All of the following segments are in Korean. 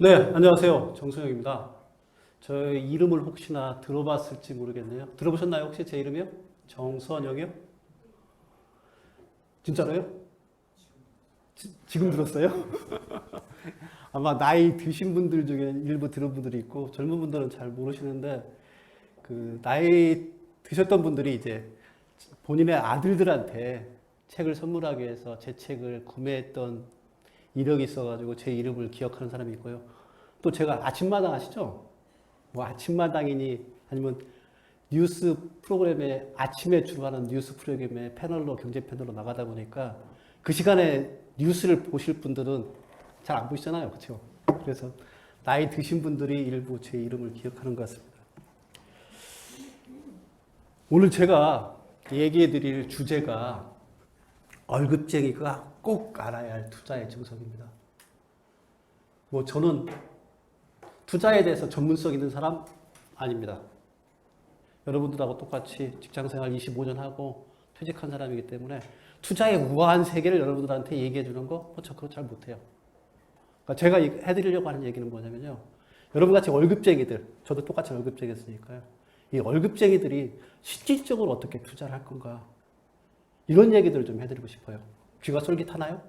네, 안녕하세요. 정수영입니다. 저의 이름을 혹시나 들어봤을지 모르겠네요. 들어보셨나요? 혹시 제 이름이요? 정수영이요? 진짜로요? 지금 들었어요? 아마 나이 드신 분들 중에 일부 들은 분들이 있고 젊은 분들은 잘 모르시는데 그 나이 드셨던 분들이 이제 본인의 아들들한테 책을 선물하기 위해서 제 책을 구매했던 이력이 있어가지고 제 이름을 기억하는 사람이 있고요. 또 제가 아침마당 아시죠? 뭐 아침마당이니 아니면 뉴스 프로그램에 아침에 주로 하는 뉴스 프로그램에 패널로 경제 패널로 나가다 보니까 그 시간에 뉴스를 보실 분들은 잘 안 보시잖아요. 그렇죠? 그래서 나이 드신 분들이 일부 제 이름을 기억하는 것 같습니다. 오늘 제가 얘기해 드릴 주제가 월급쟁이가 꼭 알아야 할 투자의 정석입니다. 뭐 저는 투자에 대해서 전문성 있는 사람 아닙니다. 여러분들하고 똑같이 직장생활 25년 하고 퇴직한 사람이기 때문에 투자의 우아한 세계를 여러분들한테 얘기해 주는 거, 저 그거 잘 못해요. 그러니까 제가 해드리려고 하는 얘기는 뭐냐면요. 여러분같이 월급쟁이들, 저도 똑같이 월급쟁이였으니까요. 이 월급쟁이들이 실질적으로 어떻게 투자를 할 건가. 이런 얘기들을 좀 해드리고 싶어요. 귀가 솔깃하나요?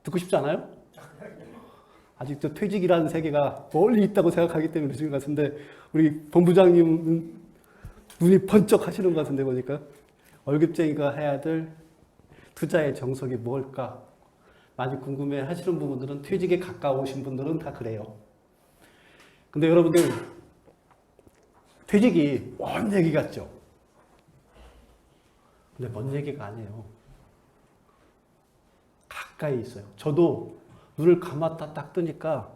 듣고 싶지 않아요? 아직도 퇴직이라는 세계가 멀리 있다고 생각하기 때문에 그러신 것 같은데 우리 본부장님은 눈이 번쩍 하시는 것 같은데 보니까 월급쟁이가 해야 될 투자의 정석이 뭘까 많이 궁금해 하시는 부분들은 퇴직에 가까우신 분들은 다 그래요. 근데 여러분들 퇴직이 먼 얘기 같죠? 근데 먼 얘기가 아니에요. 가까이 있어요. 저도 눈을 감았다 딱 뜨니까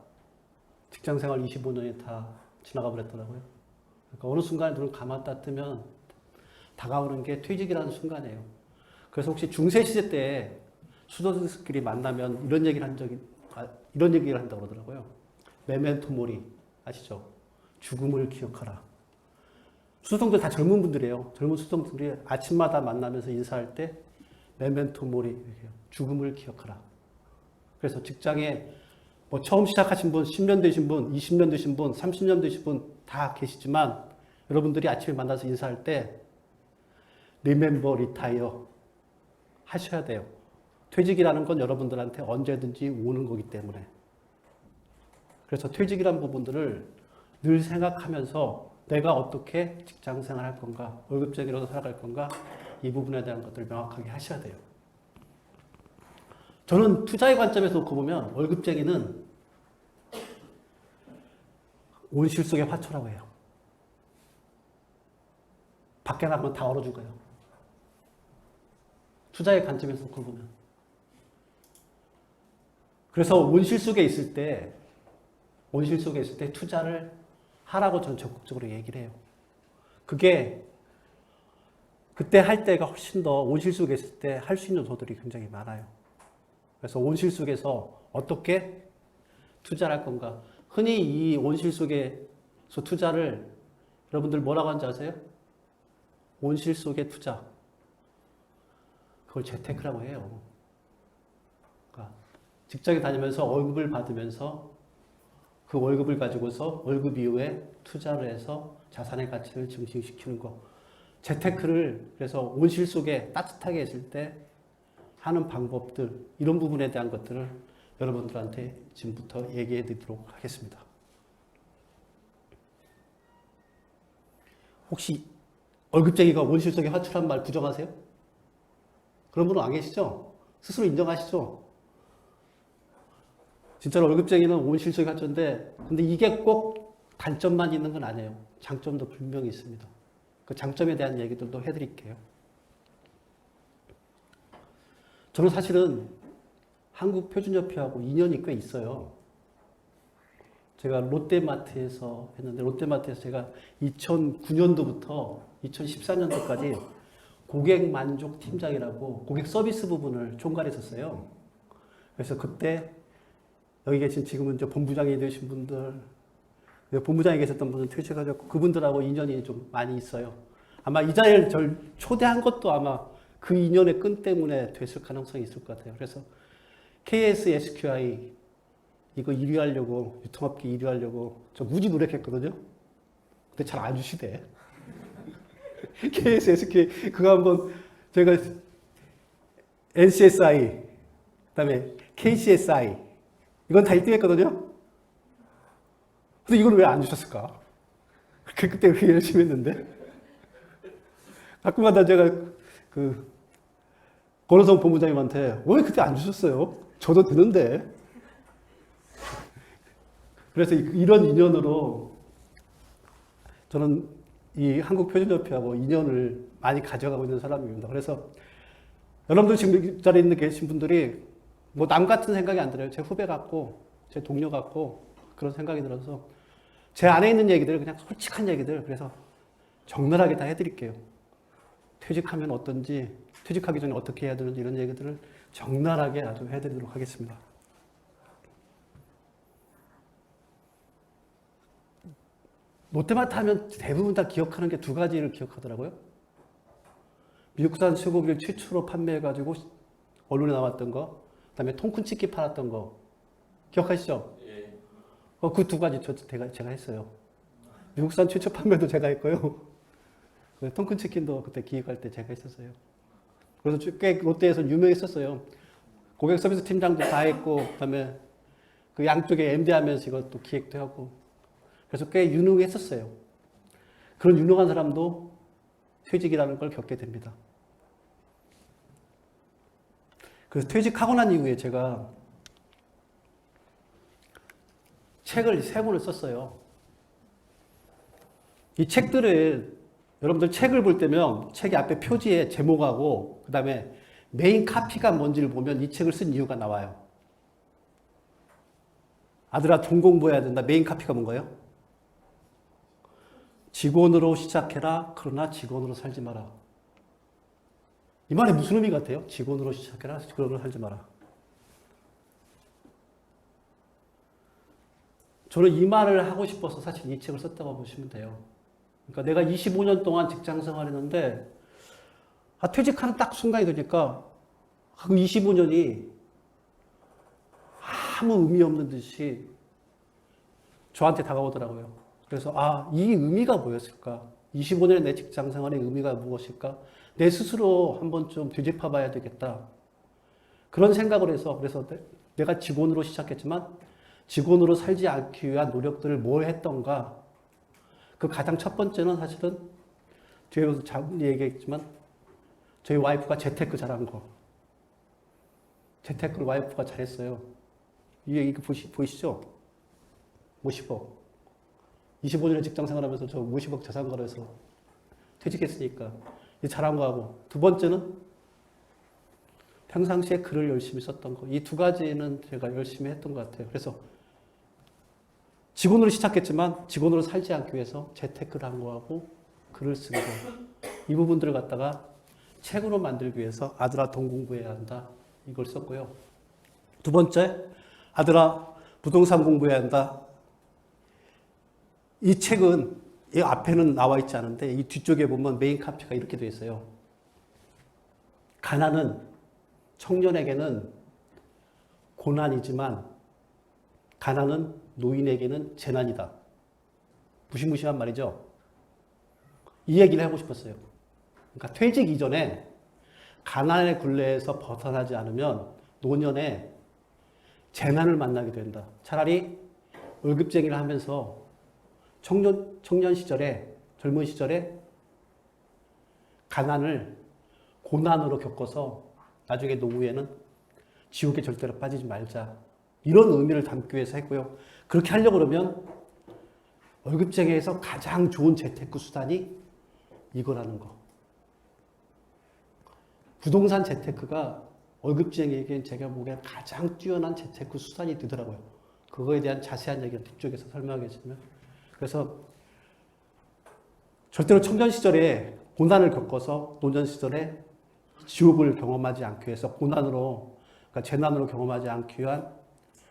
직장생활 25년이 다 지나가 버렸더라고요. 그러니까 어느 순간에 눈을 감았다 뜨면 다가오는 게 퇴직이라는 순간이에요. 그래서 혹시 중세 시대 때 수도승들끼리 만나면 이런 얘기를 한다고 그러더라고요. 메멘토 모리 아시죠? 죽음을 기억하라. 수도승들 다 젊은 분들이에요. 젊은 수도승들이 아침마다 만나면서 인사할 때 메멘토 모리 죽음을 기억하라. 그래서 직장에 뭐 처음 시작하신 분, 10년 되신 분, 20년 되신 분, 30년 되신 분 다 계시지만 여러분들이 아침에 만나서 인사할 때 Remember Retire 하셔야 돼요. 퇴직이라는 건 여러분들한테 언제든지 오는 거기 때문에. 그래서 퇴직이라는 부분들을 늘 생각하면서 내가 어떻게 직장 생활할 건가, 월급쟁이로도 살아갈 건가, 이 부분에 대한 것들을 명확하게 하셔야 돼요. 저는 투자의 관점에서 놓고 보면 월급쟁이는 온실 속의 화초라고 해요. 밖에 나가면 다 얼어 죽어요. 투자의 관점에서 놓고 보면. 그래서 온실 속에 있을 때 투자를 하라고 저는 적극적으로 얘기를 해요. 그게 그때 할 때가 훨씬 더 온실 속에 있을 때 할 수 있는 도들이 굉장히 많아요. 그래서 온실 속에서 어떻게 투자를 할 건가. 흔히 이 온실 속에서 투자를 여러분들 뭐라고 하는지 아세요? 온실 속의 투자. 그걸 재테크라고 해요. 그러니까 직장에 다니면서 월급을 받으면서 그 월급을 가지고서 월급 이후에 투자를 해서 자산의 가치를 증식시키는 거. 재테크를 그래서 온실 속에 따뜻하게 있을 때 하는 방법들, 이런 부분에 대한 것들을 여러분들한테 지금부터 얘기해 드리도록 하겠습니다. 혹시 월급쟁이가 온실 속의 화초란 말 부정하세요? 그런 분은 안 계시죠? 스스로 인정하시죠? 진짜로 월급쟁이는 온실 속의 화초인데, 근데 이게 꼭 단점만 있는 건 아니에요. 장점도 분명히 있습니다. 그 장점에 대한 얘기들도 해드릴게요. 저는 사실은 한국표준협회하고 인연이 꽤 있어요. 제가 롯데마트에서 했는데, 롯데마트에서 제가 2009년도부터 2014년도까지 고객 만족 팀장이라고 고객 서비스 부분을 총괄했었어요. 그래서 그때 여기 계신 지금은 이제 본부장이 되신 분들, 본부장에 계셨던 분들 퇴직하셨고 그분들하고 인연이 좀 많이 있어요. 아마 이 자리를 절 초대한 것도 아마 그 인연의 끈 때문에 됐을 가능성이 있을 것 같아요. 그래서 KSSQI 이거 1위 하려고, 유통업계 1위 하려고 저 무지 노력했거든요. 근데 잘 안 주시대. KSSK 그거 한번 제가 NCSI 그다음에 KCSI 이건 다 1등 했거든요. 근데 이걸 왜 안 주셨을까? 그때 그렇게 열심히 했는데 가끔마다 제가 그 권호성 본부장님한테 왜 그때 안 주셨어요? 저도 되는데. 그래서 이런 인연으로 저는 이 한국표준협회하고 인연을 많이 가져가고 있는 사람입니다. 그래서 여러분들 지금 이 자리에 계신 분들이 뭐 남 같은 생각이 안 들어요. 제 후배 같고 제 동료 같고 그런 생각이 들어서 제 안에 있는 얘기들 그냥 솔직한 얘기들 그래서 적나라하게 다 해드릴게요. 퇴직하면 어떤지 퇴직하기 전에 어떻게 해야 되는지 이런 얘기들을 적나라하게 아주 해드리도록 하겠습니다. 롯데마트 하면 대부분 다 기억하는 게 두 가지를 기억하더라고요. 미국산 쇠고기를 최초로 판매해가지고 언론에 나왔던 거, 그 다음에 통큰치킨 팔았던 거 기억하시죠? 예. 그 두 가지 제가 했어요. 미국산 최초 판매도 제가 했고요. 통큰치킨도 그때 기획할 때 제가 했었어요. 그래서 꽤 롯데에서 유명했었어요. 고객 서비스 팀장도 다 했고, 그 다음에 그 양쪽에 MD 하면서 이것도 기획도 하고, 그래서 꽤 유능했었어요. 그런 유능한 사람도 퇴직이라는 걸 겪게 됩니다. 그래서 퇴직하고 난 이후에 제가 책을 3권을 썼어요. 이 책들을 여러분들 책을 볼 때면 책의 앞에 표지에 제목하고 그 다음에 메인 카피가 뭔지를 보면 이 책을 쓴 이유가 나와요. 아들아 돈 공부해야 된다. 메인 카피가 뭔가요? 직원으로 시작해라. 그러나 직원으로 살지 마라. 이 말이 무슨 의미 같아요? 직원으로 시작해라. 직원으로 살지 마라. 저는 이 말을 하고 싶어서 사실 이 책을 썼다고 보시면 돼요. 그러니까 내가 25년 동안 직장 생활했는데 퇴직하는 딱 순간이 되니까 그 25년이 아무 의미 없는 듯이 저한테 다가오더라고요. 그래서 이 의미가 뭐였을까? 25년의 내 직장 생활의 의미가 무엇일까? 내 스스로 한번 좀 되짚어 봐야 되겠다. 그런 생각을 해서 그래서 내가 직원으로 시작했지만 직원으로 살지 않기 위한 노력들을 뭘 했던가? 그 가장 첫 번째는 사실은 뒤에서 자꾸 얘기했지만 저희 와이프가 재테크 잘한 거. 재테크를 와이프가 잘했어요. 이게 보이시죠? 50억. 25년의 직장 생활하면서 저 50억 자산가로 해서 퇴직했으니까 잘한 거하고 두 번째는 평상시에 글을 열심히 썼던 거. 이 두 가지는 제가 열심히 했던 것 같아요. 그래서 직원으로 시작했지만 직원으로 살지 않기 위해서 재테크를 한 거하고 글을 쓴 거. 이 부분들을 갖다가 책으로 만들기 위해서 아들아 돈 공부해야 한다. 이걸 썼고요. 두 번째, 아들아 부동산 공부해야 한다. 이 책은 이 앞에는 나와 있지 않은데 이 뒤쪽에 보면 메인 카피가 이렇게 되어 있어요. 가난은 청년에게는 고난이지만 가난은 노인에게는 재난이다. 무시무시한 말이죠. 이 얘기를 하고 싶었어요. 그러니까 퇴직 이전에 가난의 굴레에서 벗어나지 않으면 노년에 재난을 만나게 된다. 차라리 월급쟁이를 하면서 청년 시절에, 젊은 시절에 가난을 고난으로 겪어서 나중에 노후에는 지옥에 절대로 빠지지 말자. 이런 의미를 담기 위해서 했고요. 그렇게 하려고 그러면 월급쟁이에서 가장 좋은 재테크 수단이 이거라는 거. 부동산 재테크가 월급쟁이에게 제가 보기엔 가장 뛰어난 재테크 수단이 되더라고요. 그거에 대한 자세한 얘기는 뒤쪽에서 설명하겠지만. 그래서 절대로 청년 시절에 고난을 겪어서 노년 시절에 지옥을 경험하지 않기 위해서 고난으로, 그러니까 재난으로 경험하지 않기 위한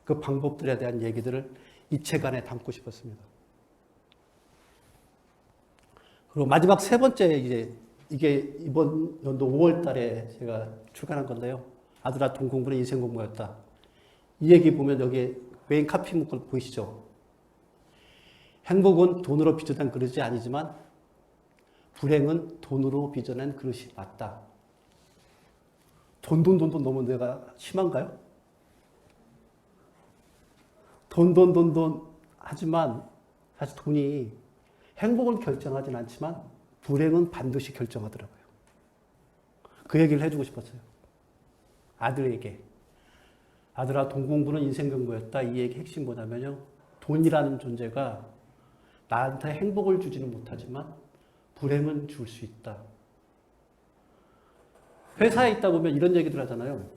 그 방법들에 대한 얘기들을 이 책 안에 담고 싶었습니다. 그리고 마지막 세 번째 이게 이번 연도 5월 달에 제가 출간한 건데요. 아들아 돈 공부는 인생 공부였다. 이 얘기 보면 여기에 메인 카피 문구 보이시죠? 행복은 돈으로 빚어낸 그릇이 아니지만 불행은 돈으로 빚어낸 그릇이 맞다. 돈 너무 내가 심한가요? 돈 하지만 사실 돈이 행복을 결정하진 않지만 불행은 반드시 결정하더라고요. 그 얘기를 해주고 싶었어요. 아들에게. 아들아, 돈 공부는 인생 경고였다. 이 얘기 핵심 뭐냐면요. 돈이라는 존재가 나한테 행복을 주지는 못하지만 불행은 줄 수 있다. 회사에 있다 보면 이런 얘기들 하잖아요.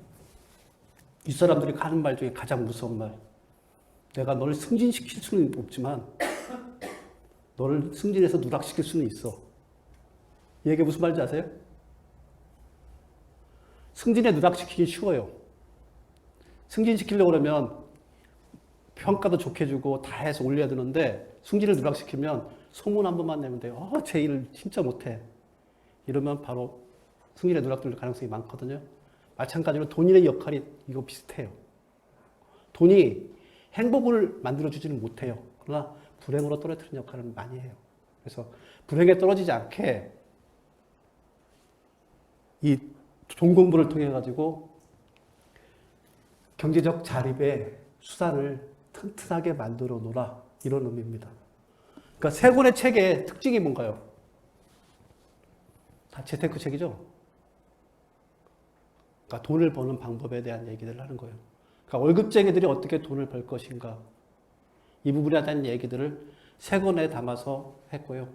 윗사람들이 하는 말 중에 가장 무서운 말. 내가 너를 승진시킬 수는 없지만 너를 승진해서 누락시킬 수는 있어. 이 얘기 무슨 말인지 아세요? 승진에 누락시키기 쉬워요. 승진시키려고 그러면 평가도 좋게 주고 다 해서 올려야 되는데 승진을 누락시키면 소문 한 번만 내면 돼요. 쟤 일 진짜 못해. 이러면 바로 승진에 누락될 가능성이 많거든요. 마찬가지로 돈의 역할이 이거 비슷해요. 돈이 행복을 만들어주지는 못해요. 그러나 불행으로 떨어뜨리는 역할을 많이 해요. 그래서 불행에 떨어지지 않게 이 돈 공부를 통해 가지고 경제적 자립의 수단을 튼튼하게 만들어 놓으라. 이런 의미입니다. 그러니까 세 권의 책의 특징이 뭔가요? 다 재테크 책이죠? 그러니까 돈을 버는 방법에 대한 얘기들을 하는 거예요. 그러니까 월급쟁이들이 어떻게 돈을 벌 것인가. 이 부분에 대한 얘기들을 세 권에 담아서 했고요.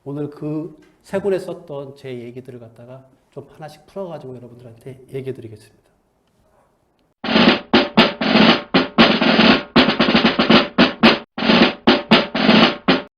오늘 그 세 권에 썼던 제 얘기들을 갖다가 좀 하나씩 풀어가지고 여러분들한테 얘기해 드리겠습니다.